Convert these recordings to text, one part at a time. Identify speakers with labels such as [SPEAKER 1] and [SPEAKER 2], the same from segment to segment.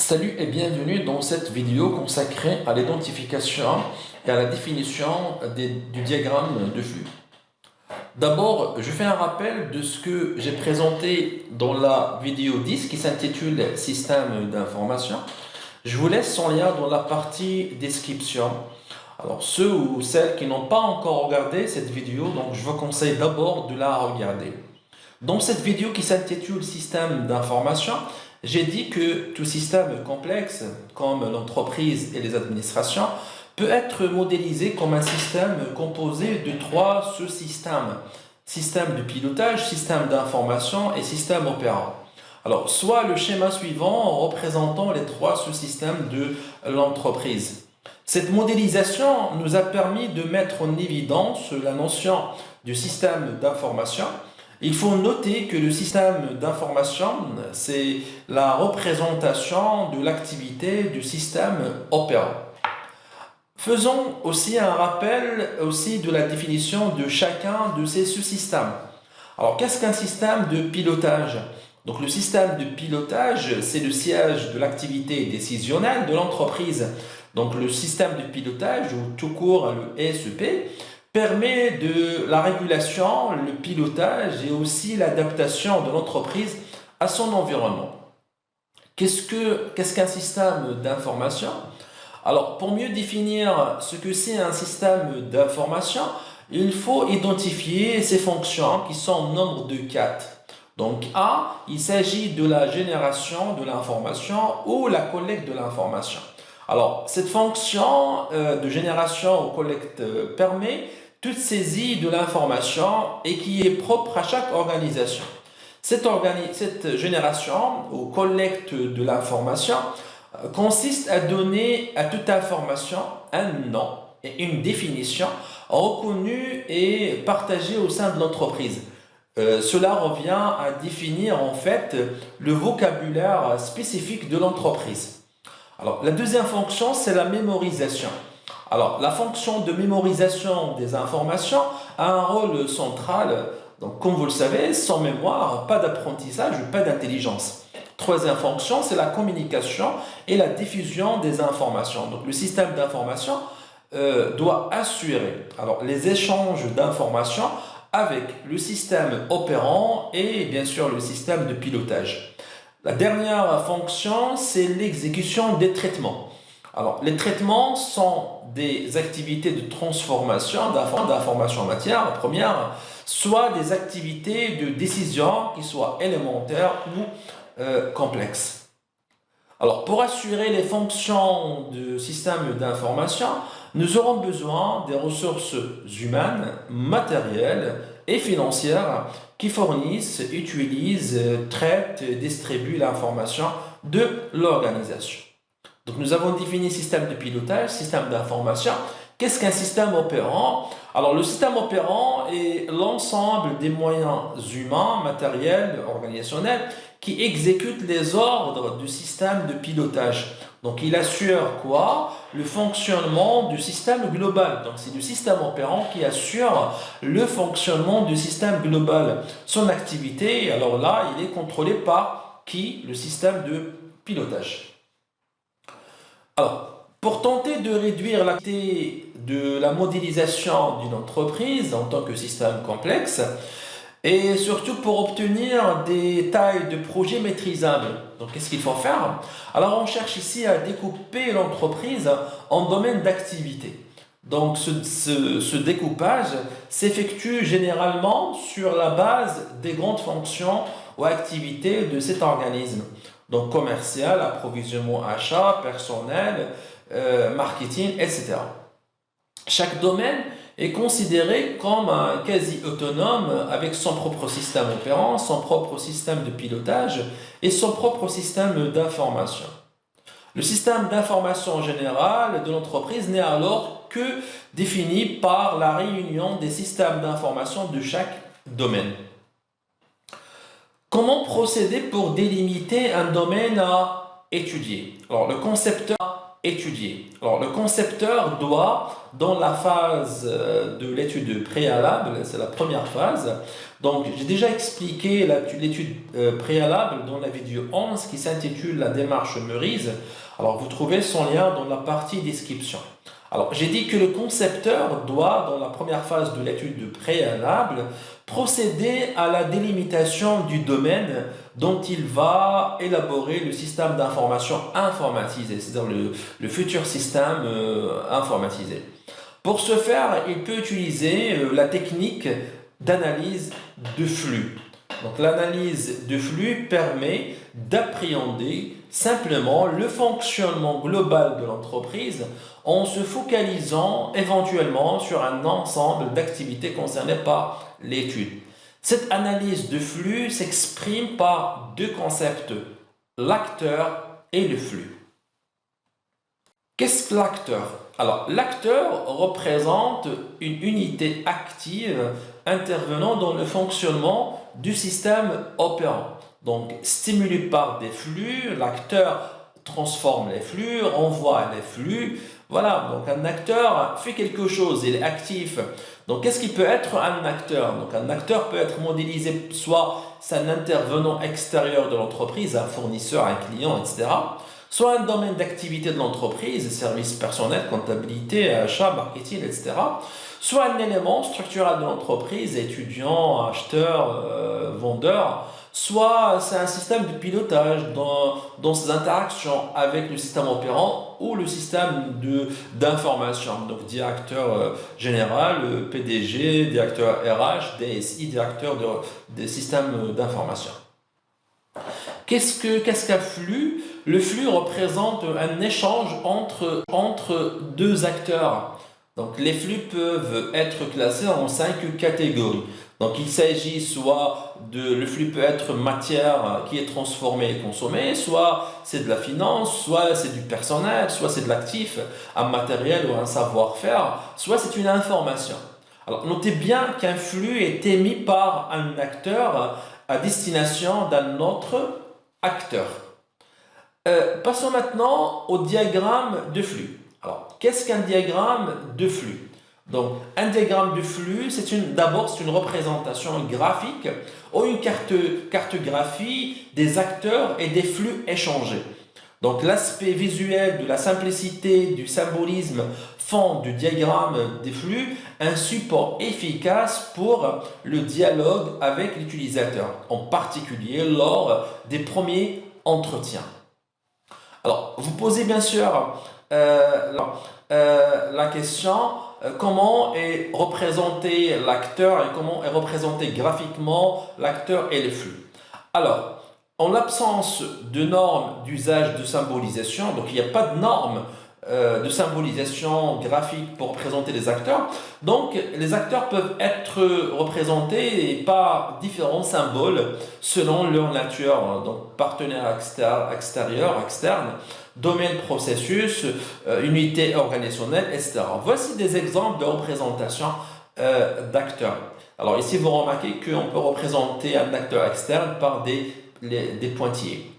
[SPEAKER 1] Salut et bienvenue dans cette vidéo consacrée à l'identification et à la définition du diagramme de flux. D'abord, je fais un rappel de ce que j'ai présenté dans la vidéo 10 qui s'intitule « Système d'information ». Je vous laisse son lien dans la partie description. Alors, ceux ou celles qui n'ont pas encore regardé cette vidéo, donc je vous conseille d'abord de la regarder. Dans cette vidéo qui s'intitule « Système d'information », j'ai dit que tout système complexe, comme l'entreprise et les administrations, peut être modélisé comme un système composé de trois sous-systèmes. Système de pilotage, système d'information et système opérant. Alors, soit le schéma suivant représentant les trois sous-systèmes de l'entreprise. Cette modélisation nous a permis de mettre en évidence la notion du système d'information. Il faut noter que le système d'information, c'est la représentation de l'activité du système opérant. Faisons aussi un rappel de la définition de chacun de ces sous-systèmes. Alors, qu'est-ce qu'un système de pilotage? Donc, le système de pilotage, c'est le siège de l'activité décisionnelle de l'entreprise. Donc, le système de pilotage, ou tout court le SEP, permet de la régulation, le pilotage et aussi l'adaptation de l'entreprise à son environnement. Qu'est-ce qu'un système d'information? Alors, pour mieux définir ce que c'est un système d'information, il faut identifier ses fonctions qui sont au nombre de 4. Donc, A, il s'agit de la génération de l'information ou la collecte de l'information. Alors, cette fonction de génération ou collecte permet toute saisie de l'information et qui est propre à chaque organisation. Cette génération ou collecte de l'information consiste à donner à toute information un nom et une définition reconnue et partagée au sein de l'entreprise. Cela revient à définir en fait le vocabulaire spécifique de l'entreprise. Alors, la deuxième fonction, c'est la mémorisation. Alors, la fonction de mémorisation des informations a un rôle central. Donc, comme vous le savez, sans mémoire, pas d'apprentissage, pas d'intelligence. Troisième fonction, c'est la communication et la diffusion des informations. Donc, le système d'information doit assurer les échanges d'informations avec le système opérant et bien sûr le système de pilotage. La dernière fonction, c'est l'exécution des traitements. Alors, les traitements sont des activités de transformation d'informations en matière première, soit des activités de décision qui soient élémentaires ou complexes. Alors, pour assurer les fonctions du système d'information, nous aurons besoin des ressources humaines, matérielles et financières qui fournissent, utilisent, traitent et distribuent l'information de l'organisation. Donc, nous avons défini système de pilotage, système d'information. Qu'est-ce qu'un système opérant? Alors, le système opérant est l'ensemble des moyens humains, matériels, organisationnels qui exécutent les ordres du système de pilotage. Donc, il assure quoi? Le fonctionnement du système global. Donc, c'est le système opérant qui assure le fonctionnement du système global. Son activité, alors là, il est contrôlé par qui? Le système de pilotage. Alors, pour tenter de réduire l'activité de la modélisation d'une entreprise en tant que système complexe, et surtout pour obtenir des tailles de projets maîtrisables. Donc, qu'est-ce qu'il faut faire? Alors, on cherche ici à découper l'entreprise en domaines d'activité. Donc, ce découpage s'effectue généralement sur la base des grandes fonctions ou activités de cet organisme. Donc, commercial, approvisionnement, achat, personnel, marketing, etc. Chaque domaine est considéré comme un quasi-autonome avec son propre système opérant, son propre système de pilotage et son propre système d'information. Le système d'information général de l'entreprise n'est alors que défini par la réunion des systèmes d'information de chaque domaine. Comment procéder pour délimiter un domaine à étudier? Alors, le concepteur étudier. Alors, le concepteur doit, dans la phase de l'étude préalable, c'est la première phase, donc j'ai déjà expliqué l'étude préalable dans la vidéo 11 qui s'intitule La démarche Meurize. Alors, vous trouvez son lien dans la partie description. Alors, j'ai dit que le concepteur doit, dans la première phase de l'étude préalable, procéder à la délimitation du domaine dont il va élaborer le système d'information informatisé, c'est-à-dire le futur système informatisé. Pour ce faire, il peut utiliser la technique d'analyse de flux. Donc, l'analyse de flux permet d'appréhender simplement le fonctionnement global de l'entreprise en se focalisant éventuellement sur un ensemble d'activités concernées par l'étude. Cette analyse de flux s'exprime par deux concepts, l'acteur et le flux. Qu'est-ce que l'acteur? Alors, l'acteur représente une unité active intervenant dans le fonctionnement du système opérant. Donc, stimulé par des flux, l'acteur transforme les flux, renvoie les flux. Voilà, donc un acteur fait quelque chose, il est actif. Donc, qu'est-ce qui peut être un acteur? Donc, un acteur peut être modélisé, soit c'est un intervenant extérieur de l'entreprise, un fournisseur, un client, etc. Soit un domaine d'activité de l'entreprise, services personnels, comptabilité, achat, marketing, etc. Soit un élément structurel de l'entreprise, étudiant, acheteur, vendeur. Soit c'est un système de pilotage dans ses interactions avec le système opérant ou le système d'information. Donc, directeur général, PDG, directeur RH, DSI, directeur des systèmes d'information. Qu'est-ce qu'un flux? Le flux représente un échange entre deux acteurs. Donc, les flux peuvent être classés en 5 catégories. Donc, il s'agit soit le flux peut être matière qui est transformée et consommée, soit c'est de la finance, soit c'est du personnel, soit c'est de l'actif, un matériel ou un savoir-faire, soit c'est une information. Alors, notez bien qu'un flux est émis par un acteur à destination d'un autre acteur. Passons maintenant au diagramme de flux. Alors, qu'est-ce qu'un diagramme de flux? Donc, un diagramme de flux, d'abord c'est une représentation graphique ou une cartographie des acteurs et des flux échangés. Donc, l'aspect visuel de la simplicité, du symbolisme font du diagramme des flux un support efficace pour le dialogue avec l'utilisateur, en particulier lors des premiers entretiens. Alors, vous posez bien sûr la question comment est représenté l'acteur et comment est représenté graphiquement l'acteur et les flux. Alors, en l'absence de normes d'usage de symbolisation, donc il n'y a pas de normes de symbolisation graphique pour représenter les acteurs, donc les acteurs peuvent être représentés par différents symboles selon leur nature, donc partenaire extérieur, externe, domaine processus, unité organisationnelle, etc. Voici des exemples de représentation d'acteurs. Alors ici, vous remarquez qu'on peut représenter un acteur externe par des pointillés.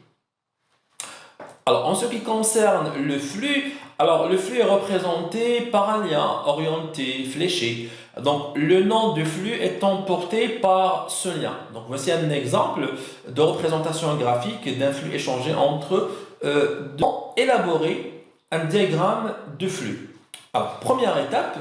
[SPEAKER 1] Alors, en ce qui concerne le flux, alors le flux est représenté par un lien orienté, fléché. Donc, le nom du flux est emporté par ce lien. Donc, voici un exemple de représentation graphique d'un flux échangé entre élaborer un diagramme de flux. Alors, première étape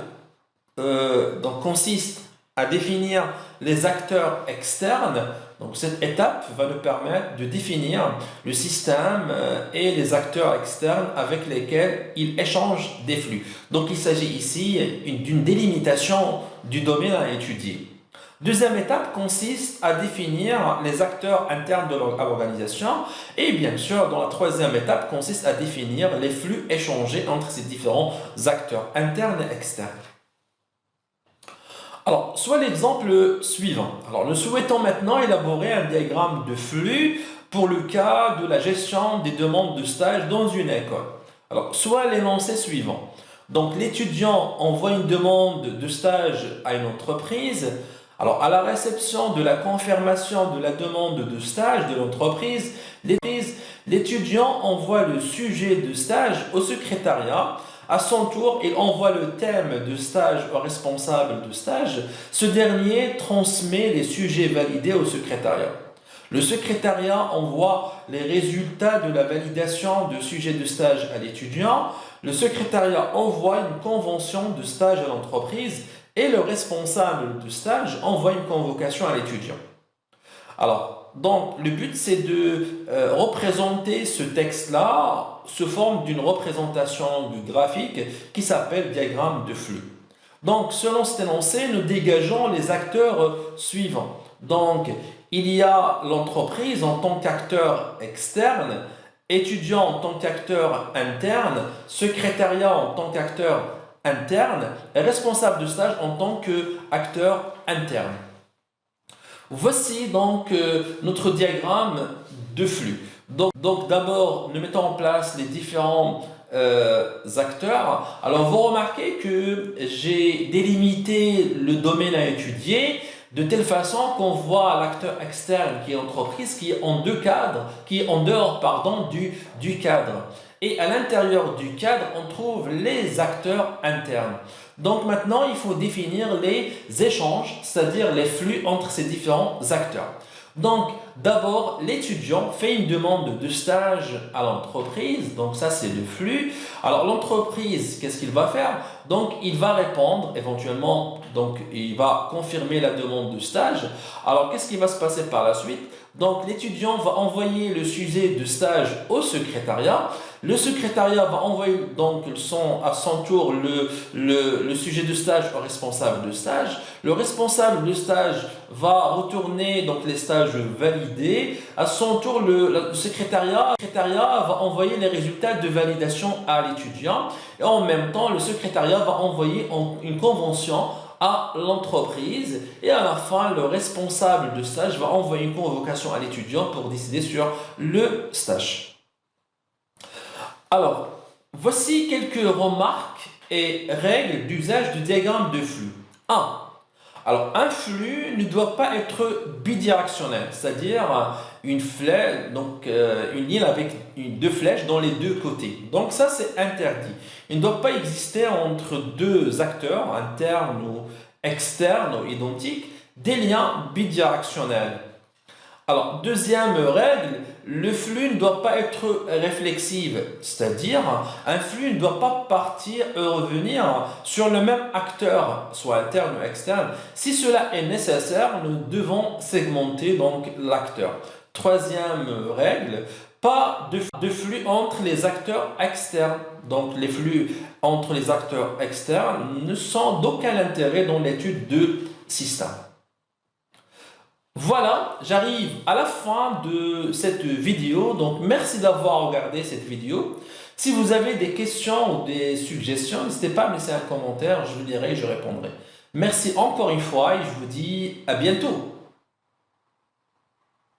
[SPEAKER 1] donc, consiste à définir les acteurs externes. Donc, cette étape va nous permettre de définir le système et les acteurs externes avec lesquels il échange des flux. Donc, il s'agit ici d'une délimitation du domaine à étudier. Deuxième étape consiste à définir les acteurs internes de l'organisation et bien sûr, dans la troisième étape, consiste à définir les flux échangés entre ces différents acteurs internes et externes. Alors, soit l'exemple suivant. Alors, nous souhaitons maintenant élaborer un diagramme de flux pour le cas de la gestion des demandes de stage dans une école. Alors, soit l'énoncé suivant. Donc, l'étudiant envoie une demande de stage à une entreprise. Alors, à la réception de la confirmation de la demande de stage de l'entreprise, l'étudiant envoie le sujet de stage au secrétariat. À son tour, il envoie le thème de stage au responsable de stage. Ce dernier transmet les sujets validés au secrétariat. Le secrétariat envoie les résultats de la validation de sujet de stage à l'étudiant. Le secrétariat envoie une convention de stage à l'entreprise et le responsable de stage envoie une convocation à l'étudiant. Alors, donc, le but, c'est de représenter ce texte-là sous forme d'une représentation graphique qui s'appelle diagramme de flux. Donc, selon cet énoncé, nous dégageons les acteurs suivants. Donc, il y a l'entreprise en tant qu'acteur externe, étudiant en tant qu'acteur interne, secrétariat en tant qu'acteur interne et responsable de stage en tant qu'acteur interne. Voici donc notre diagramme de flux. Donc d'abord, nous mettons en place les différents acteurs. Alors vous remarquez que j'ai délimité le domaine à étudier de telle façon qu'on voit l'acteur externe qui est l'entreprise qui est en dehors du cadre. Et à l'intérieur du cadre, on trouve les acteurs internes. Donc maintenant, il faut définir les échanges, c'est-à-dire les flux entre ces différents acteurs. Donc d'abord, l'étudiant fait une demande de stage à l'entreprise, donc ça c'est le flux. Alors l'entreprise, qu'est-ce qu'il va faire? Donc il va répondre éventuellement, donc il va confirmer la demande de stage. Alors qu'est-ce qui va se passer par la suite? Donc l'étudiant va envoyer le sujet de stage au secrétariat. Le secrétariat va envoyer donc à son tour le sujet de stage au responsable de stage. Le responsable de stage va retourner donc les stages validés. À son tour, le secrétariat va envoyer les résultats de validation à l'étudiant. Et en même temps, le secrétariat va envoyer une convention à l'entreprise et à la fin, le responsable de stage va envoyer une convocation à l'étudiant pour décider sur le stage. Alors, voici quelques remarques et règles d'usage du diagramme de flux. 1. Alors, un flux ne doit pas être bidirectionnel, c'est-à-dire une flèche, donc une ligne avec deux flèches dans les deux côtés. Donc ça, c'est interdit. Il ne doit pas exister entre deux acteurs, internes ou externes ou identiques, des liens bidirectionnels. Alors, deuxième règle, le flux ne doit pas être réflexif, c'est-à-dire un flux ne doit pas partir et revenir sur le même acteur, soit interne ou externe. Si cela est nécessaire, nous devons segmenter donc l'acteur. Troisième règle, pas de flux entre les acteurs externes. Donc les flux entre les acteurs externes ne sont d'aucun intérêt dans l'étude de système. Voilà, j'arrive à la fin de cette vidéo, donc merci d'avoir regardé cette vidéo. Si vous avez des questions ou des suggestions, n'hésitez pas à me laisser un commentaire, je vous lirai et je répondrai. Merci encore une fois et je vous dis à bientôt.